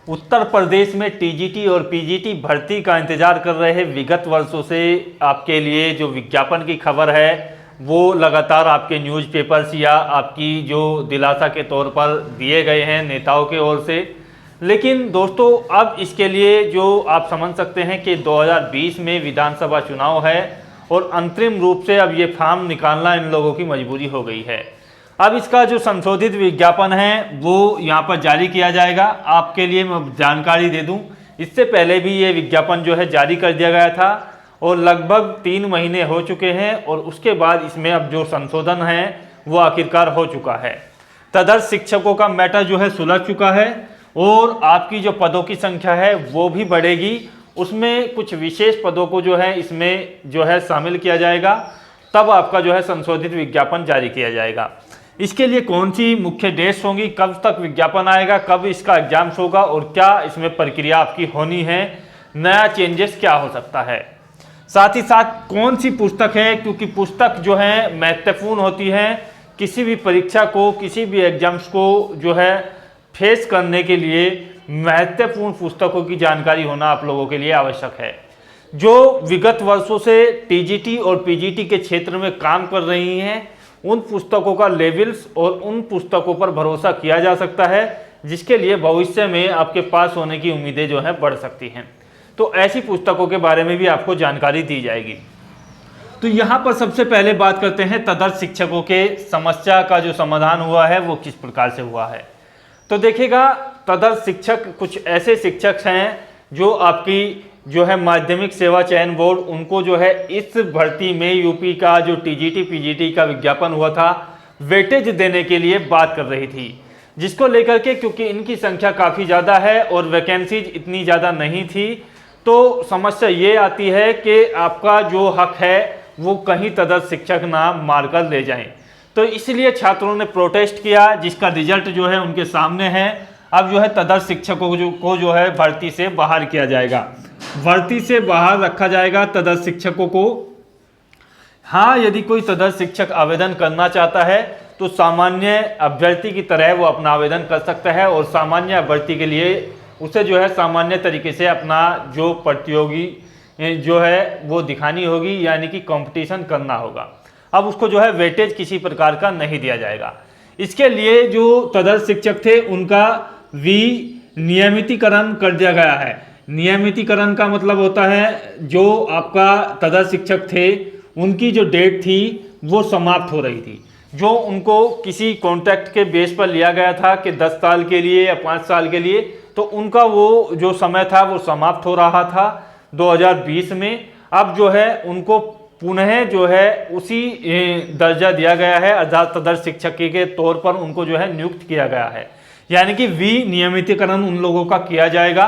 उत्तर प्रदेश में टीजीटी और पीजीटी भर्ती का इंतजार कर रहे विगत वर्षों से आपके लिए जो विज्ञापन की खबर है वो लगातार आपके न्यूज़पेपर्स या आपकी जो दिलासा के तौर पर दिए गए हैं नेताओं के ओर से। लेकिन दोस्तों अब इसके लिए जो आप समझ सकते हैं कि 2020 में विधानसभा चुनाव है और अंतरिम रूप से अब ये फॉर्म निकालना इन लोगों की मजबूरी हो गई है। अब इसका जो संशोधित विज्ञापन है वो यहाँ पर जारी किया जाएगा। आपके लिए मैं जानकारी दे दूं, इससे पहले भी ये विज्ञापन जो है जारी कर दिया गया था और लगभग 3 महीने हो चुके हैं और उसके बाद इसमें अब जो संशोधन है वो आखिरकार हो चुका है। तदर्थ शिक्षकों का मैटर जो है सुलझ चुका है और आपकी जो पदों की संख्या है वो भी बढ़ेगी। उसमें कुछ विशेष पदों को जो है इसमें जो है शामिल किया जाएगा, तब आपका जो है संशोधित विज्ञापन जारी किया जाएगा। इसके लिए कौन सी मुख्य डेट्स होंगी, कब तक विज्ञापन आएगा, कब इसका एग्जाम्स होगा और क्या इसमें प्रक्रिया आपकी होनी है, नया चेंजेस क्या हो सकता है, साथ ही साथ कौन सी पुस्तक है, क्योंकि पुस्तक जो है महत्वपूर्ण होती है किसी भी परीक्षा को, किसी भी एग्जाम्स को जो है फेस करने के लिए महत्वपूर्ण पुस्तकों की जानकारी होना आप लोगों के लिए आवश्यक है। जो विगत वर्षों से टीजीटी और पीजीटी के क्षेत्र में काम कर रही हैं उन पुस्तकों का लेवल्स और उन पुस्तकों पर भरोसा किया जा सकता है जिसके लिए भविष्य में आपके पास होने की उम्मीदें जो है बढ़ सकती हैं। तो ऐसी पुस्तकों के बारे में भी आपको जानकारी दी जाएगी। तो यहाँ पर सबसे पहले बात करते हैं तदर्थ शिक्षकों के समस्या का जो समाधान हुआ है वो किस प्रकार से हुआ है। तो देखिएगा, तदर्थ शिक्षक कुछ ऐसे शिक्षक हैं जो आपकी जो है माध्यमिक सेवा चयन बोर्ड उनको जो है इस भर्ती में यूपी का जो टीजीटी पीजीटी का विज्ञापन हुआ था वेटेज देने के लिए बात कर रही थी, जिसको लेकर के क्योंकि इनकी संख्या काफ़ी ज़्यादा है और वैकेंसीज इतनी ज़्यादा नहीं थी तो समस्या ये आती है कि आपका जो हक है वो कहीं तदर्थ शिक्षक ना मार कर ले जाएं। तो इसलिए छात्रों ने प्रोटेस्ट किया जिसका रिजल्ट जो है उनके सामने है। अब जो है तदर्थ शिक्षकों को जो है भर्ती से बाहर किया जाएगा, भर्ती से बाहर रखा जाएगा तदर्थ शिक्षकों को। हाँ, यदि कोई तदर्थ शिक्षक आवेदन करना चाहता है तो सामान्य अभ्यर्थी की तरह वो अपना आवेदन कर सकता है और सामान्य अभ्यर्थी के लिए उसे जो है सामान्य तरीके से अपना जो प्रतियोगी जो है वो दिखानी होगी, यानी कि कंपटीशन करना होगा। अब उसको जो है वेटेज किसी प्रकार का नहीं दिया जाएगा। इसके लिए जो तदर्थ शिक्षक थे उनका विनियमितीकरण कर दिया गया है। नियमितीकरण का मतलब होता है जो आपका तदर्थ शिक्षक थे उनकी जो डेट थी वो समाप्त हो रही थी, जो उनको किसी कॉन्ट्रैक्ट के बेस पर लिया गया था कि 10 साल के लिए या 5 साल के लिए, तो उनका वो जो समय था वो समाप्त हो रहा था 2020 में। अब जो है उनको पुनः जो है उसी दर्जा दिया गया है, अर्थात तदर्थ शिक्षक के तौर पर उनको जो है नियुक्त किया गया है, यानी कि विनियमितीकरण उन लोगों का किया जाएगा,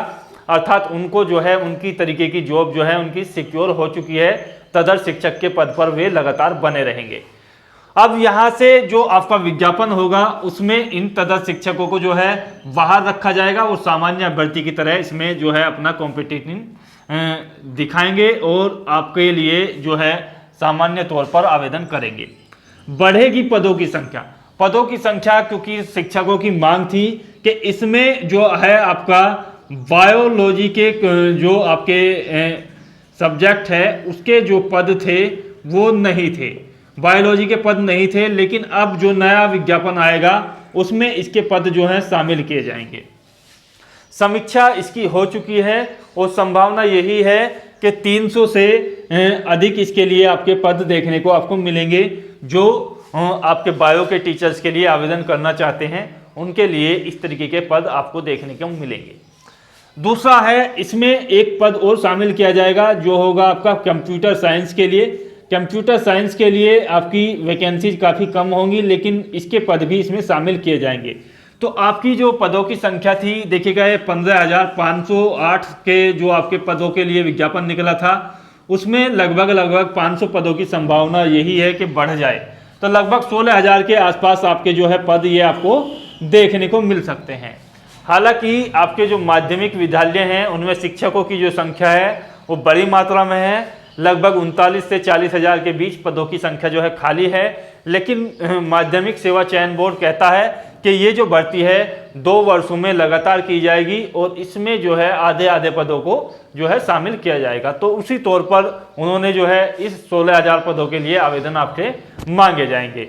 अर्थात उनको जो है उनकी तरीके की जॉब जो है उनकी सिक्योर हो चुकी है, तदर्थ शिक्षक के पद पर वे लगातार बने रहेंगे। अब यहाँ से जो आपका विज्ञापन होगा उसमें इन तदर्थ शिक्षकों को जो है बाहर रखा जाएगा और सामान्य अभ्यर्थी की तरह इसमें जो है अपना कॉम्पिटिटिव दिखाएंगे और आपके लिए जो है सामान्य तौर पर आवेदन करेंगे। बढ़ेगी पदों की संख्या, पदों की संख्या क्योंकि शिक्षकों की मांग थी कि इसमें जो है आपका बायोलॉजी के जो आपके सब्जेक्ट है उसके जो पद थे वो नहीं थे, बायोलॉजी के पद नहीं थे, लेकिन अब जो नया विज्ञापन आएगा उसमें इसके पद जो हैं शामिल किए जाएंगे। समीक्षा इसकी हो चुकी है और संभावना यही है कि 300 से अधिक इसके लिए आपके पद देखने को आपको मिलेंगे। जो आपके बायो के टीचर्स के लिए आवेदन करना चाहते हैं उनके लिए इस तरीके के पद आपको देखने को मिलेंगे। दूसरा है, इसमें एक पद और शामिल किया जाएगा जो होगा आपका कंप्यूटर साइंस के लिए। कंप्यूटर साइंस के लिए आपकी वैकेंसीज काफ़ी कम होंगी, लेकिन इसके पद भी इसमें शामिल किए जाएंगे। तो आपकी जो पदों की संख्या थी देखिएगा, ये 15,508 के जो आपके पदों के लिए विज्ञापन निकला था उसमें लगभग 500 पदों की संभावना यही है कि बढ़ जाए, तो लगभग 16,000 के आसपास आपके जो है पद ये आपको देखने को मिल सकते हैं। हालांकि आपके जो माध्यमिक विद्यालय हैं उनमें शिक्षकों की जो संख्या है वो बड़ी मात्रा में है, लगभग 39 से 40 हज़ार के बीच पदों की संख्या जो है खाली है। लेकिन माध्यमिक सेवा चयन बोर्ड कहता है कि ये जो भर्ती है 2 वर्षों में लगातार की जाएगी और इसमें जो है आधे आधे पदों को जो है शामिल किया जाएगा। तो उसी तौर पर उन्होंने जो है इस 16,000 पदों के लिए आवेदन आपके मांगे जाएंगे।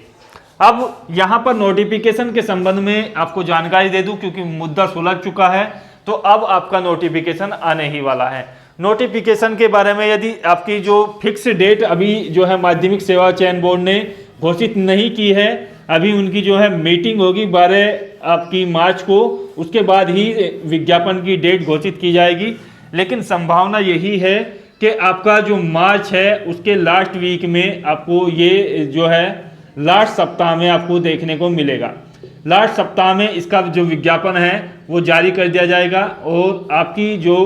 अब यहाँ पर नोटिफिकेशन के संबंध में आपको जानकारी दे दूं, क्योंकि मुद्दा सुलझ चुका है, तो अब आपका नोटिफिकेशन आने ही वाला है। नोटिफिकेशन के बारे में यदि आपकी जो फिक्स डेट अभी जो है माध्यमिक सेवा चयन बोर्ड ने घोषित नहीं की है, अभी उनकी जो है मीटिंग होगी 12 आपकी मार्च को, उसके बाद ही विज्ञापन की डेट घोषित की जाएगी। लेकिन संभावना यही है कि आपका जो मार्च है उसके लास्ट वीक में आपको ये जो है लास्ट सप्ताह में आपको देखने को मिलेगा। लास्ट सप्ताह में इसका जो विज्ञापन है वो जारी कर दिया जाएगा और आपकी जो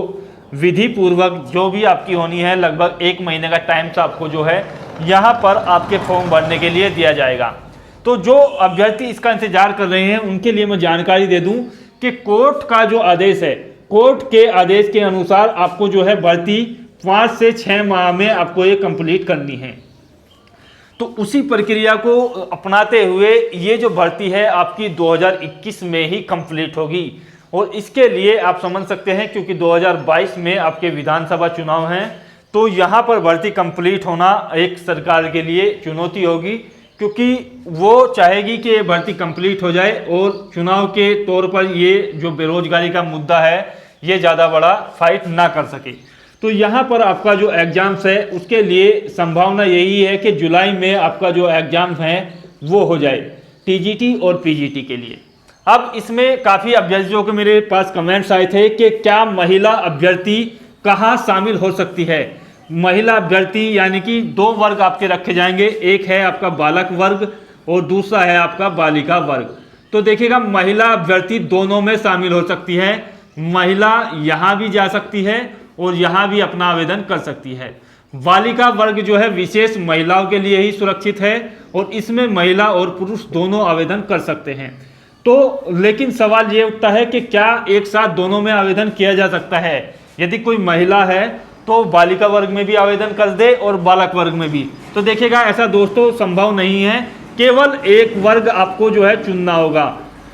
विधि पूर्वक जो भी आपकी होनी है लगभग 1 महीने का टाइम से आपको जो है यहाँ पर आपके फॉर्म भरने के लिए दिया जाएगा। तो जो अभ्यर्थी इसका इंतजार कर रहे हैं उनके लिए मैं जानकारी दे दूं कि कोर्ट का जो आदेश है, कोर्ट के आदेश के अनुसार आपको जो है भर्ती 5 से 6 माह में आपको ये कंप्लीट करनी है। तो उसी प्रक्रिया को अपनाते हुए ये जो भर्ती है आपकी 2021 में ही कंप्लीट होगी। और इसके लिए आप समझ सकते हैं क्योंकि 2022 में आपके विधानसभा चुनाव हैं, तो यहाँ पर भर्ती कंप्लीट होना एक सरकार के लिए चुनौती होगी, क्योंकि वो चाहेगी कि ये भर्ती कंप्लीट हो जाए और चुनाव के तौर पर ये जो बेरोजगारी का मुद्दा है ये ज़्यादा बड़ा फाइट ना कर सके। तो यहाँ पर आपका जो एग्जाम्स है उसके लिए संभावना यही है कि जुलाई में आपका जो एग्जाम्स हैं वो हो जाए टीजीटी और पीजीटी के लिए। अब इसमें काफ़ी अभ्यर्थियों के मेरे पास कमेंट्स आए थे कि क्या महिला अभ्यर्थी कहाँ शामिल हो सकती है। महिला अभ्यर्थी यानी कि 2 वर्ग आपके रखे जाएंगे, एक है आपका बालक वर्ग और दूसरा है आपका बालिका वर्ग। तो देखिएगा महिला अभ्यर्थी दोनों में शामिल हो सकती है, महिला यहाँ भी जा सकती है और यहाँ भी अपना आवेदन कर सकती है। बालिका वर्ग जो है विशेष महिलाओं के लिए ही सुरक्षित है और इसमें महिला और पुरुष दोनों आवेदन कर सकते हैं। तो लेकिन सवाल ये उठता है कि क्या एक साथ दोनों में आवेदन किया जा सकता है। यदि कोई महिला है तो बालिका वर्ग में भी आवेदन कर दे और बालक वर्ग में भी। तो देखिएगा ऐसा दोस्तों संभव नहीं है, केवल एक वर्ग आपको जो है चुनना होगा।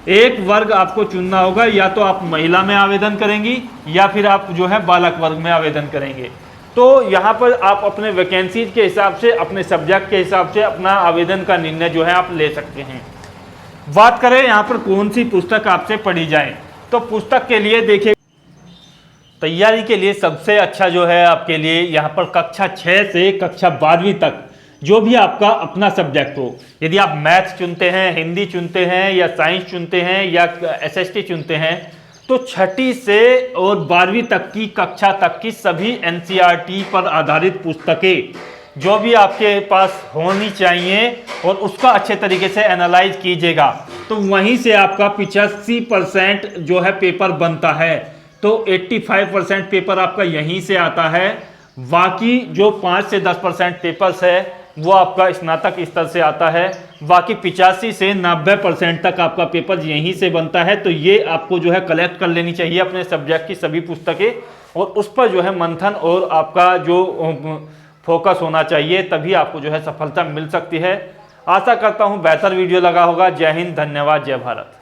एक वर्ग आपको चुनना होगा, या तो आप महिला में आवेदन करेंगी या फिर आप जो है बालक वर्ग में आवेदन करेंगे। तो यहाँ पर आप अपने वैकेंसीज के हिसाब से, अपने सब्जेक्ट के हिसाब से अपना आवेदन का निर्णय जो है आप ले सकते हैं। बात करें यहाँ पर कौन सी पुस्तक आपसे पढ़ी जाए, तो पुस्तक के लिए देखिए तैयारी के लिए सबसे अच्छा जो है आपके लिए यहाँ पर कक्षा 6 से कक्षा 12वीं तक जो भी आपका अपना सब्जेक्ट हो। यदि आप मैथ चुनते हैं, हिंदी चुनते हैं या साइंस चुनते हैं या एसएसटी चुनते हैं, तो 6ठी से और 12वीं तक की कक्षा तक की सभी एनसीईआरटी पर आधारित पुस्तकें जो भी आपके पास होनी चाहिए और उसका अच्छे तरीके से एनालाइज कीजिएगा, तो वहीं से आपका 85% जो है पेपर बनता है। तो 85% पेपर आपका यहीं से आता है। बाकी जो 5 से 10% पेपर्स है वो आपका स्नातक स्तर से आता है। बाकी 85 से 90% तक आपका पेपर यहीं से बनता है। तो ये आपको जो है कलेक्ट कर लेनी चाहिए अपने सब्जेक्ट की सभी पुस्तकें और उस पर जो है मंथन और आपका जो फोकस होना चाहिए, तभी आपको जो है सफलता मिल सकती है। आशा करता हूँ बेहतर वीडियो लगा होगा। जय हिंद, धन्यवाद, जय भारत।